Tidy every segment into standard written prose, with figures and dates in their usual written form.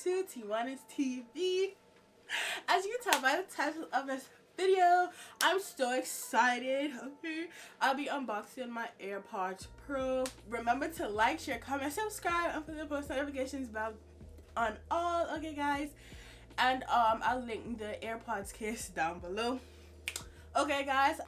to Tywana's TV. As you can tell by the title of this video, I'm so excited. Okay, I'll be unboxing my Airpods Pro. Remember to like, share, comment, subscribe, and put the post notifications bell on all. Okay, guys, and I'll link the Airpods case down below. Okay, guys.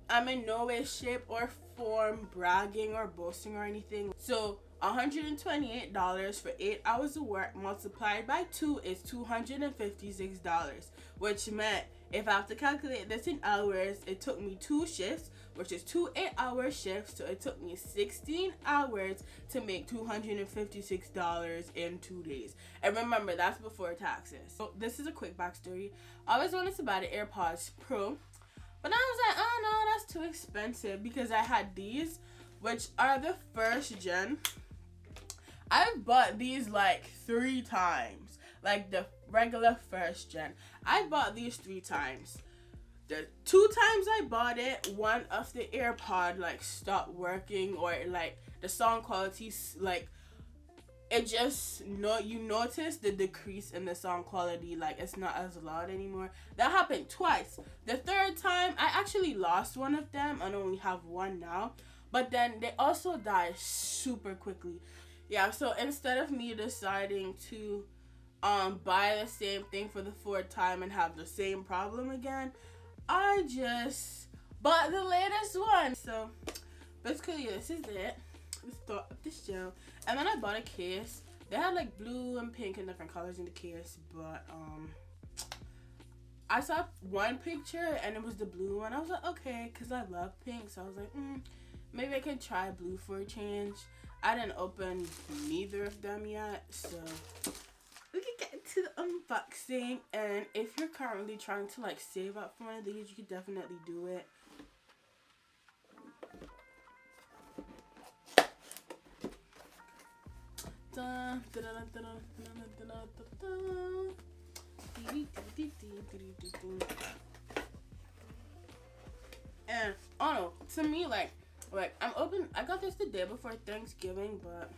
I'm in no way, shape, or form bragging or boasting or anything. So $128 for 8 hours of work multiplied by 2 is $256, which meant if I have to calculate this in hours, it took me 2 shifts, which is 2 8-hour shifts, so it took me 16 hours to make $256 in 2 days. And remember, that's before taxes. So this is a quick backstory. I always wanted to buy the Airpods Pro, but I was like, oh no, that's too expensive, because I had these, which are the first gen. I've bought these like 3 times, like the regular first gen. I bought these 3 times. The 2 times I bought it, one of the AirPod like stopped working, or like the sound quality, like it just, you notice the decrease in the sound quality, like it's not as loud anymore. That happened twice. The 3rd time I actually lost one of them and only have one now, but then they also die super quickly. Yeah, so instead of me deciding to buy the same thing for the 4th time and have the same problem again, I just bought the latest one. So basically this is it. The start of the show. And then I bought a case. They had like blue and pink and different colors in the case, but I saw one picture and it was the blue one. I was like, okay, because I love pink, so I was like, maybe I can try blue for a change. I didn't open neither of them yet, so we can get into the unboxing. And if you're currently trying to like save up for one of these, you could definitely do it. And I don't know, to me, like I'm open. I got this the day before Thanksgiving, but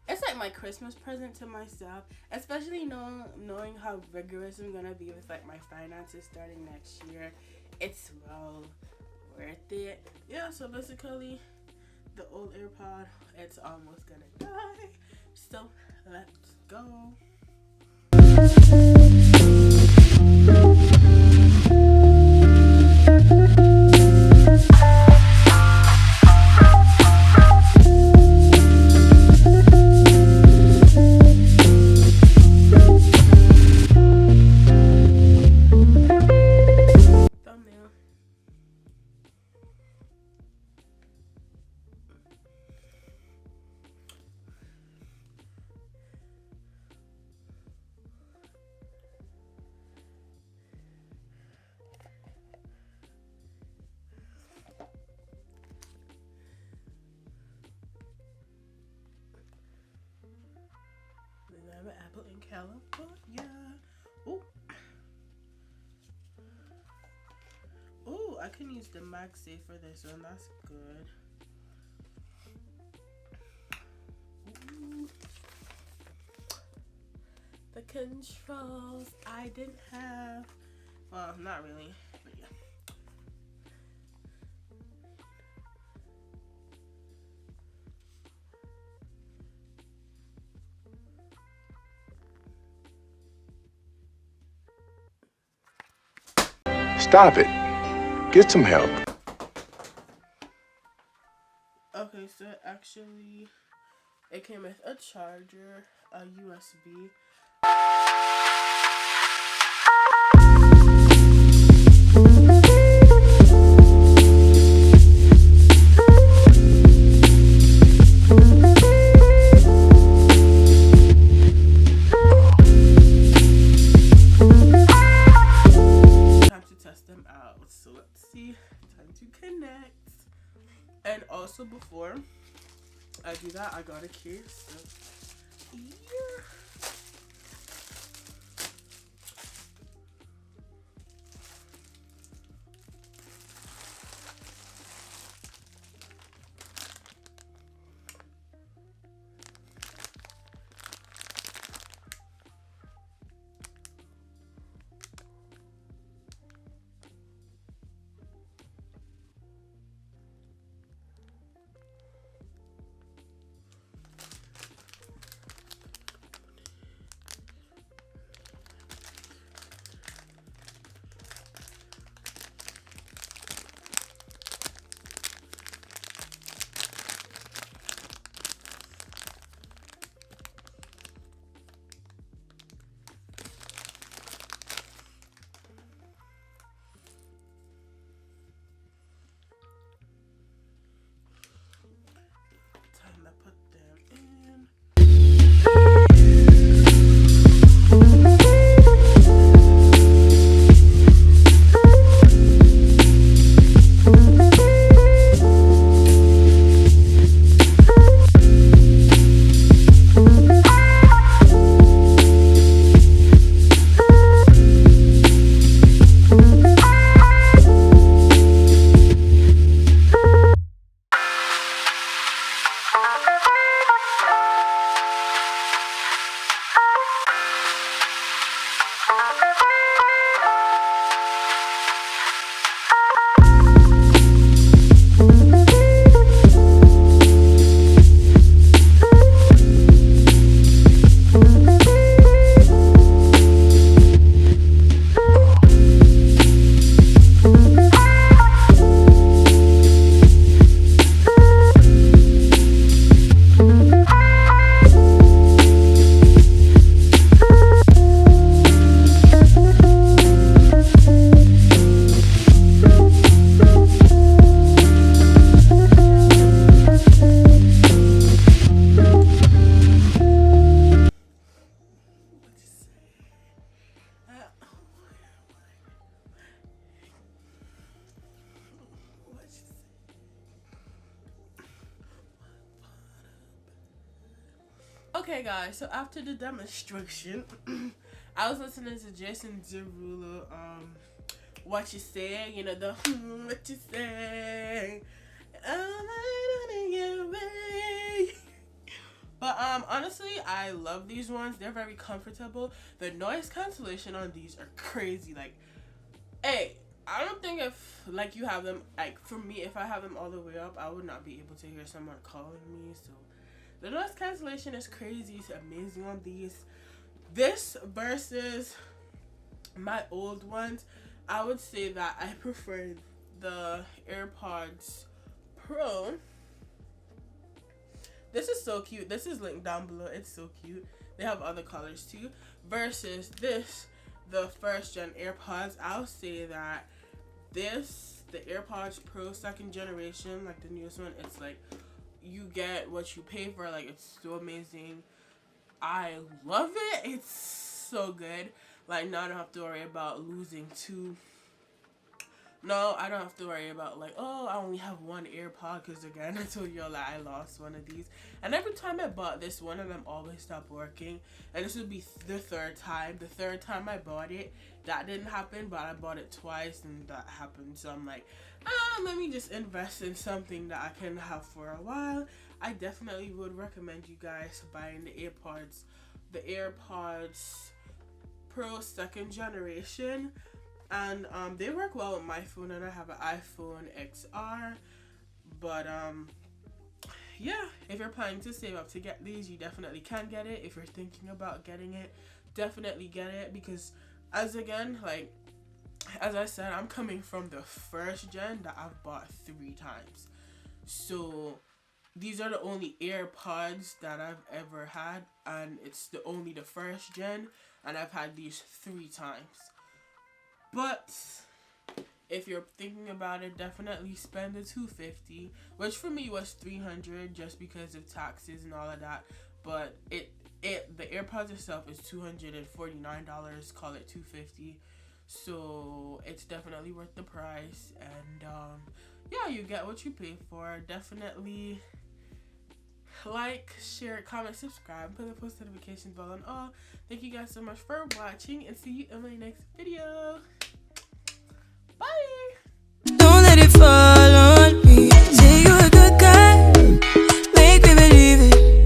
it's like my Christmas present to myself, especially knowing how rigorous I'm gonna be with like my finances starting next year. It's well worth it. Yeah, so basically the old AirPod, it's almost gonna die, so let's go. Apple in California. Oh, I can use the MagSafe for this one. That's good. Ooh. The controls I didn't have. Well, not really, but yeah. Stop it. Get some help. Okay, so it came with a charger, a USB. So let's see. Time to connect. And also before I do that, I got a case. So yeah. Okay, guys, so after the demonstration, I was listening to Jason Derulo, What You Say, you know, the what you say, I'm on your way. But honestly, I love these ones. They're very comfortable. The noise cancellation on these are crazy. Like, hey, I don't think if like you have them, like for me, if I have them all the way up, I would not be able to hear someone calling me. So the noise cancellation is crazy. It's amazing on these. This versus my old ones, I would say that I prefer the Airpods Pro. This is so cute. This is linked down below. It's so cute. They have other colors too. Versus this, the first gen AirPods. I'll say that this, the AirPods Pro 2nd generation, like the newest one, it's like you get what you pay for. Like, it's so amazing. I love it. It's so good. Like, now I don't have to worry about losing two. No, I don't have to worry about like, oh, I only have one AirPod, because again, I told y'all that I lost one of these. And every time I bought this, one of them always stopped working. And this would be the third time. The third time I bought it, that didn't happen, but I bought it twice and that happened. So I'm like, let me just invest in something that I can have for a while. I definitely would recommend you guys buying the AirPods Pro 2nd generation. And they work well with my phone, and I have an iPhone XR. But yeah, if you're planning to save up to get these, you definitely can get it. If you're thinking about getting it, definitely get it, because as I said, I'm coming from the first gen that I've bought 3 times. So these are the only AirPods that I've ever had, and it's only the first gen, and I've had these 3 times. But if you're thinking about it, definitely spend the $250, which for me was $300 just because of taxes and all of that. But the AirPods itself is $249. Call it $250. So it's definitely worth the price. And yeah, you get what you pay for. Definitely like, share, comment, subscribe, put the post notification bell on all. Thank you guys so much for watching, and see you in my next video. Bye.